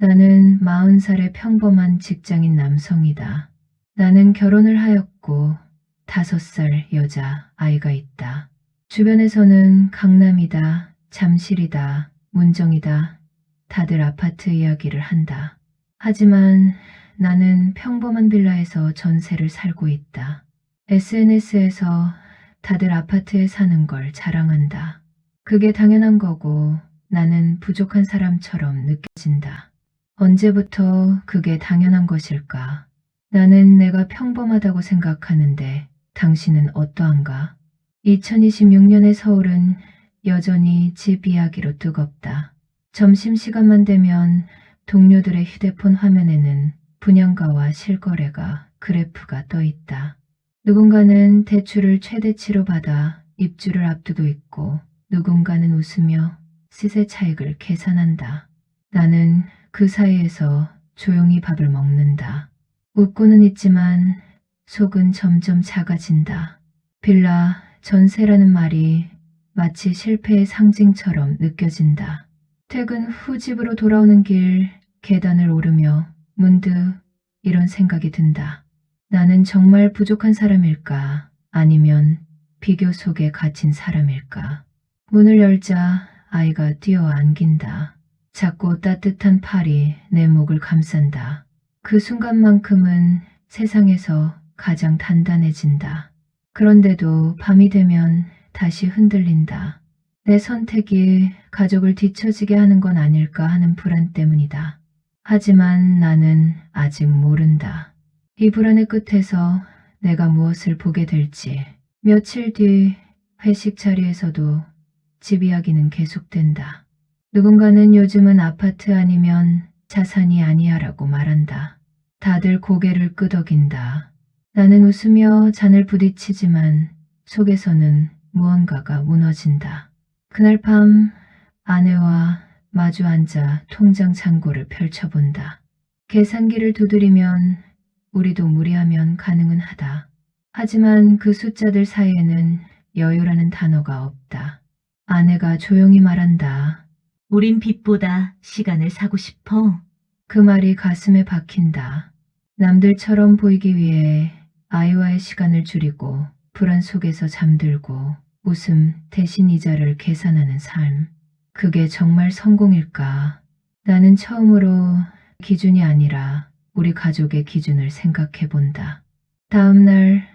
나는 40살의 평범한 직장인 남성이다. 나는 결혼을 하였고 5살 여자 아이가 있다. 주변에서는 강남이다, 잠실이다, 문정이다, 다들 아파트 이야기를 한다. 하지만 나는 평범한 빌라에서 전세를 살고 있다. SNS에서 다들 아파트에 사는 걸 자랑한다. 그게 당연한 거고 나는 부족한 사람처럼 느껴진다. 언제부터 그게 당연한 것일까? 나는 내가 평범하다고 생각하는데 당신은 어떠한가? 2026년의 서울은 여전히 집 이야기로 뜨겁다. 점심시간만 되면 동료들의 휴대폰 화면에는 분양가와 실거래가 그래프가 떠 있다. 누군가는 대출을 최대치로 받아 입주를 앞두고 있고 누군가는 웃으며 시세 차익을 계산한다. 나는 그 사이에서 조용히 밥을 먹는다. 웃고는 있지만 속은 점점 작아진다. 빌라 전세라는 말이 마치 실패의 상징처럼 느껴진다. 퇴근 후 집으로 돌아오는 길 계단을 오르며 문득 이런 생각이 든다. 나는 정말 부족한 사람일까? 아니면 비교 속에 갇힌 사람일까? 문을 열자 아이가 뛰어 안긴다. 작고 따뜻한 팔이 내 목을 감싼다. 그 순간만큼은 세상에서 가장 단단해진다. 그런데도 밤이 되면 다시 흔들린다. 내 선택이 가족을 뒤처지게 하는 건 아닐까 하는 불안 때문이다. 하지만 나는 아직 모른다. 이 불안의 끝에서 내가 무엇을 보게 될지. 며칠 뒤 회식 자리에서도 집 이야기는 계속된다. 누군가는 요즘은 아파트 아니면 자산이 아니야라고 말한다. 다들 고개를 끄덕인다. 나는 웃으며 잔을 부딪히지만 속에서는 무언가가 무너진다. 그날 밤 아내와 마주 앉아 통장 잔고를 펼쳐본다. 계산기를 두드리면 우리도 무리하면 가능은 하다. 하지만 그 숫자들 사이에는 여유라는 단어가 없다. 아내가 조용히 말한다. 우린 빚보다 시간을 사고 싶어. 그 말이 가슴에 박힌다. 남들처럼 보이기 위해 아이와의 시간을 줄이고 불안 속에서 잠들고 웃음 대신 이자를 계산하는 삶. 그게 정말 성공일까? 나는 처음으로 기준이 아니라 우리 가족의 기준을 생각해 본다. 다음 날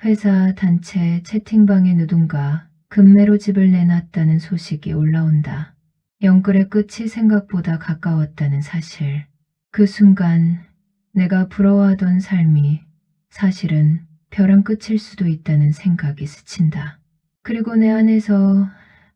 회사 단체 채팅방에 누군가 급매로 집을 내놨다는 소식이 올라온다. 영끌의 끝이 생각보다 가까웠다는 사실. 그 순간 내가 부러워하던 삶이 사실은 벼랑 끝일 수도 있다는 생각이 스친다. 그리고 내 안에서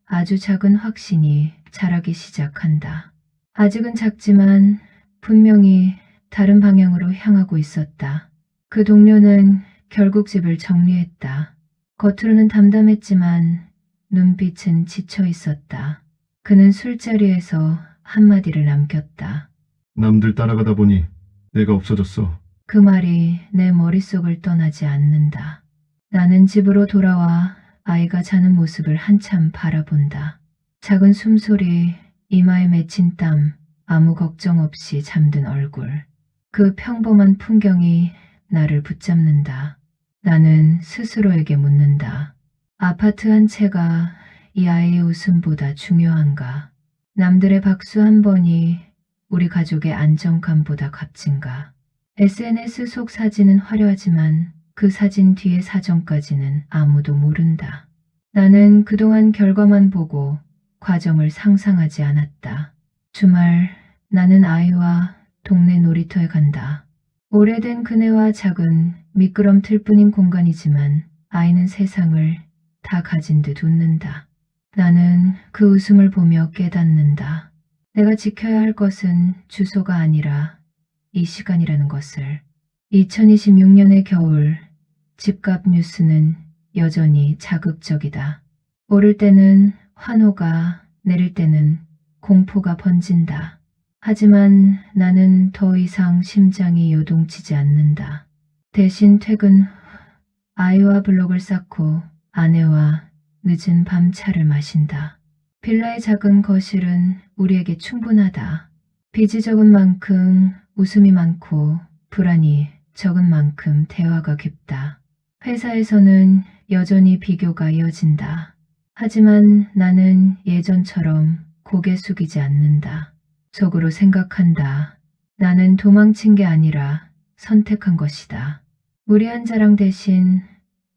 아주 작은 확신이 자라기 시작한다. 아직은 작지만 분명히 다른 방향으로 향하고 있었다. 그 동료는 결국 집을 정리했다. 겉으로는 담담했지만 눈빛은 지쳐 있었다. 그는 술자리에서 한마디를 남겼다. 남들 따라가다 보니 내가 없어졌어. 그 말이 내 머릿속을 떠나지 않는다. 나는 집으로 돌아와 아이가 자는 모습을 한참 바라본다. 작은 숨소리, 이마에 맺힌 땀, 아무 걱정 없이 잠든 얼굴. 그 평범한 풍경이 나를 붙잡는다. 나는 스스로에게 묻는다. 아파트 한 채가 이 아이의 웃음보다 중요한가? 남들의 박수 한 번이 우리 가족의 안정감보다 값진가? SNS 속 사진은 화려하지만 그 사진 뒤의 사정까지는 아무도 모른다. 나는 그동안 결과만 보고 과정을 상상하지 않았다. 주말 나는 아이와 동네 놀이터에 간다. 오래된 그네와 작은 미끄럼틀뿐인 공간이지만 아이는 세상을 다 가진 듯 웃는다. 나는 그 웃음을 보며 깨닫는다. 내가 지켜야 할 것은 주소가 아니라 이 시간이라는 것을. 2026년의 겨울, 집값 뉴스는 여전히 자극적이다. 오를 때는 환호가, 내릴 때는 공포가 번진다. 하지만 나는 더 이상 심장이 요동치지 않는다. 대신 퇴근 후 아이와 블록을 쌓고 아내와 늦은 밤 차를 마신다. 빌라의 작은 거실은 우리에게 충분하다. 빚이 적은 만큼 웃음이 많고 불안이 적은 만큼 대화가 깊다. 회사에서는 여전히 비교가 이어진다. 하지만 나는 예전처럼 고개 숙이지 않는다. 속으로 생각한다. 나는 도망친 게 아니라 선택한 것이다. 무리한 자랑 대신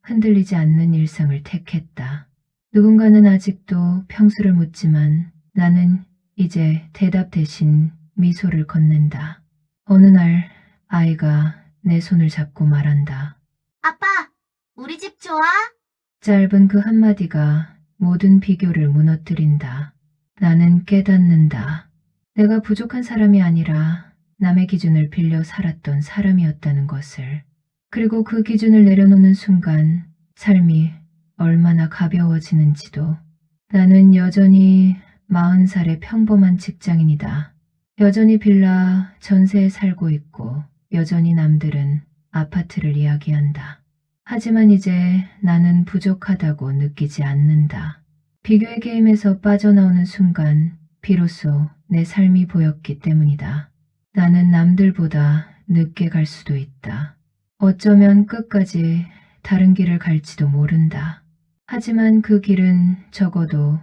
흔들리지 않는 일상을 택했다. 누군가는 아직도 평수를 묻지만 나는 이제 대답 대신 미소를 건넨다. 어느 날 아이가 내 손을 잡고 말한다. 아빠, 우리 집 좋아? 짧은 그 한마디가 모든 비교를 무너뜨린다. 나는 깨닫는다. 내가 부족한 사람이 아니라 남의 기준을 빌려 살았던 사람이었다는 것을. 그리고 그 기준을 내려놓는 순간 삶이 얼마나 가벼워지는지도. 나는 여전히 40살의 평범한 직장인이다. 여전히 빌라 전세에 살고 있고 여전히 남들은 아파트를 이야기한다. 하지만 이제 나는 부족하다고 느끼지 않는다. 비교의 게임에서 빠져나오는 순간 비로소 내 삶이 보였기 때문이다. 나는 남들보다 늦게 갈 수도 있다. 어쩌면 끝까지 다른 길을 갈지도 모른다. 하지만 그 길은 적어도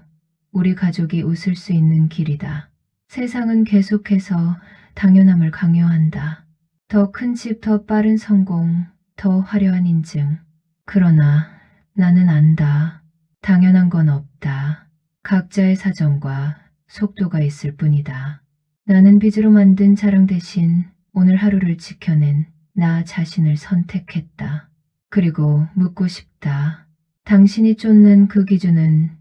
우리 가족이 웃을 수 있는 길이다. 세상은 계속해서 당연함을 강요한다. 더 큰 집, 더 빠른 성공, 더 화려한 인증. 그러나 나는 안다. 당연한 건 없다. 각자의 사정과 속도가 있을 뿐이다. 나는 빚으로 만든 자랑 대신 오늘 하루를 지켜낸 나 자신을 선택했다. 그리고 묻고 싶다. 당신이 쫓는 그 기준은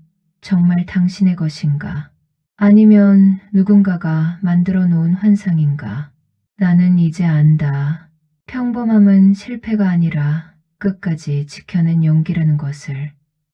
정말 당신의 것인가? 아니면 누군가가 만들어 놓은 환상인가? 나는 이제 안다. 평범함은 실패가 아니라 끝까지 지켜낸 용기라는 것을.